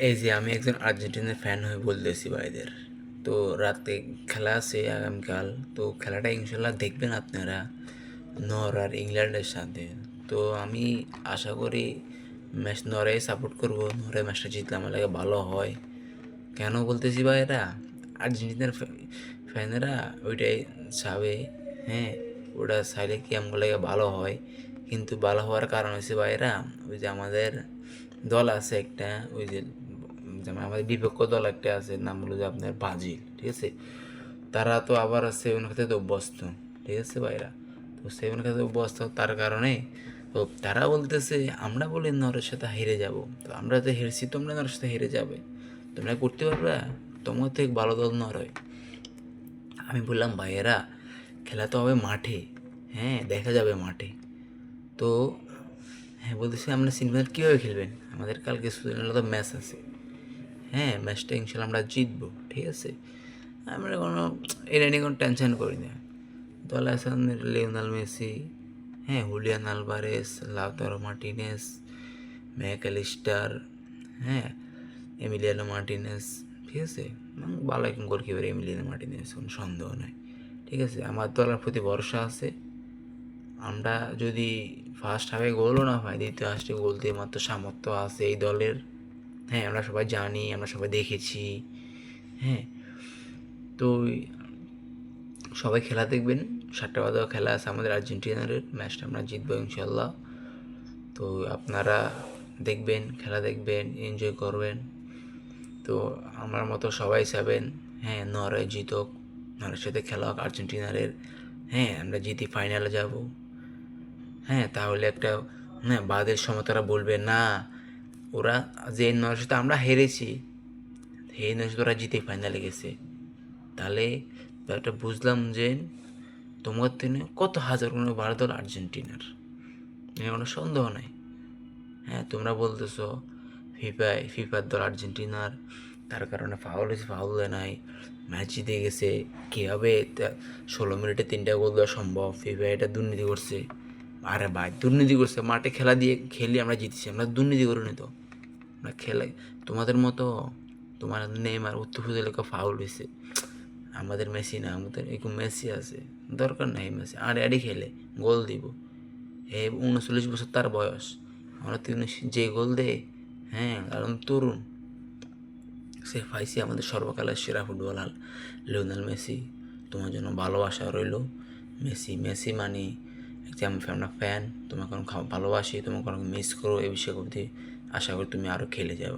এই যে আমি একজন আর্জেন্টিনার ফ্যান হয়ে বলতেছি ভাইদের। তো রাতে খেলা আছে আগামীকাল। তো খেলাটা ইনশাল্লাহ দেখবেন আপনারা, নর আর ইংল্যান্ডের সাথে। তো আমি আশা করি নরে সাপোর্ট করব, নরে ম্যাচটা জিতলে আমার লাগে ভালো হয়। কেন বলতেছি ভাইরা, আর্জেন্টিনার ফ্যানেরা ওইটাই চাবে। হ্যাঁ, ওটা চাইলে কি আমার লাগে ভালো হয়, কিন্তু ভালো হওয়ার কারণ হচ্ছে ভাইরা, ওই যে আমাদের দল আছে একটা, ওই যে যেমন আমাদের বিপক্ষ দল একটা আছে, নাম হলো যে আপনার ব্রাজিল, ঠিক আছে। তারা তো আবার সেভেন খেতে তো অভ্যস্ত, ঠিক আছে ভাইরা। তো সেভেন খেতে অভ্যস্ত, তার কারণে তো তারা বলতেছে আমরা বলি নরের সাথে হেরে যাব। তো আমরা তো হেরছি, তোমরা নরের সাথে হেরে যাবে, তোমরা করতে পারবে, তোমার থেকে ভালো দল নরয়। আমি বললাম ভাইয়েরা, খেলা তো হবে মাঠে, হ্যাঁ দেখা যাবে মাঠে। তো হ্যাঁ বলতেছি, আমরা সিনেমার কীভাবে খেলবেন, আমাদের কালকে সুদিন ম্যাচ আছে। হ্যাঁ, ম্যাচটা ইনশাল্লাহ আমরা জিতবো, ঠিক আছে। আমরা কোনো এটা নিয়ে কোনো টেনশন করি না। দলে আছেন লিওনেল মেসি, হ্যাঁ Julian Alvarez, Lautaro Martinez, Mac Allister, হ্যাঁ এমিলিয়ানো মার্টিনেস, ঠিক আছে। ভালো একজন গোলকিপার এমিলিয়ানো মার্টিনেস, কোনো সন্দেহ নাই, ঠিক আছে। আমার দলের প্রতি ভরসা আছে। আমরা যদি ফার্স্ট হাফে গোলও না পাই, দ্বিতীয় হাফে গোল দিয়ে মাত্র সামর্থ্য আছে এই দলের। হ্যাঁ, আমরা সবাই জানি, আমরা সবাই দেখেছি। হ্যাঁ, তো সবাই খেলা দেখবেন। 7টা বাজেও খেলা আছে আমাদের আর্জেন্টিনার, ম্যাচটা আমরা জিতবো ইনশাল্লাহ। তো আপনারা দেখবেন, খেলা দেখবেন, এনজয় করবেন। তো আমার মতো সবাই চাবেন, হ্যাঁ নরওয়ে জিতুক, নরওয়ের সাথে খেলা হোক আর্জেন্টিনারের। হ্যাঁ, আমরা জিতি ফাইনালে যাব। হ্যাঁ, তাহলে একটা, হ্যাঁ বাদের সময় তারা বলবে না, ওরা যে নরওয়ের সাথে আমরা হেরেছি, সেই নরওয়ের সাথে ওরা জিতে ফাইনালে গেছে। তাহলে ব্যাপারটা বুঝলাম যে তোমার থেকে কত হাজার কোনো ভালো দল আর্জেন্টিনার, এখানে কোনো সন্দেহ নাই। হ্যাঁ, তোমরা বলতেছো ফিফার দল আর্জেন্টিনার, তার কারণে ফাউল হয়েছে, ফাউল দেয় নাই, ম্যাচ জিতে গেছে। কীভাবে 16 মিনিটে 3টা গোল দেওয়া সম্ভব? ফিফা এটা দুর্নীতি করছে। আরে ভাই, দুর্নীতি করছে, মাঠে খেলা দিয়ে খেলি আমরা জিতেছি, আমরা দুর্নীতি করিনি তো। আমরা খেলে তোমাদের মতো, তোমার নেইমার উত্তর লেখা ফাউল হয়েছে, আমাদের মেসি না, আমাদের এরকম মেসি আছে, দরকার নাই মেসি আর অ্যাডি খেলে গোল দিব। 39 বছর তার বয়স, আমরা তিনি যে গোল দেয়, হ্যাঁ কারণ তরুণ, সে পাইছি আমাদের সর্বকালের সেরা ফুটবলার লিওনেল মেসি। তোমার জন্য ভালোবাসা রইল। মেসি মেসি মানে যে আমরা ফ্যান, তোমাকে ভালোবাসি, তোমাকে অনেক মিস করো, এই বিষয়ে আশা করি তুমি আরও খেলে যাও।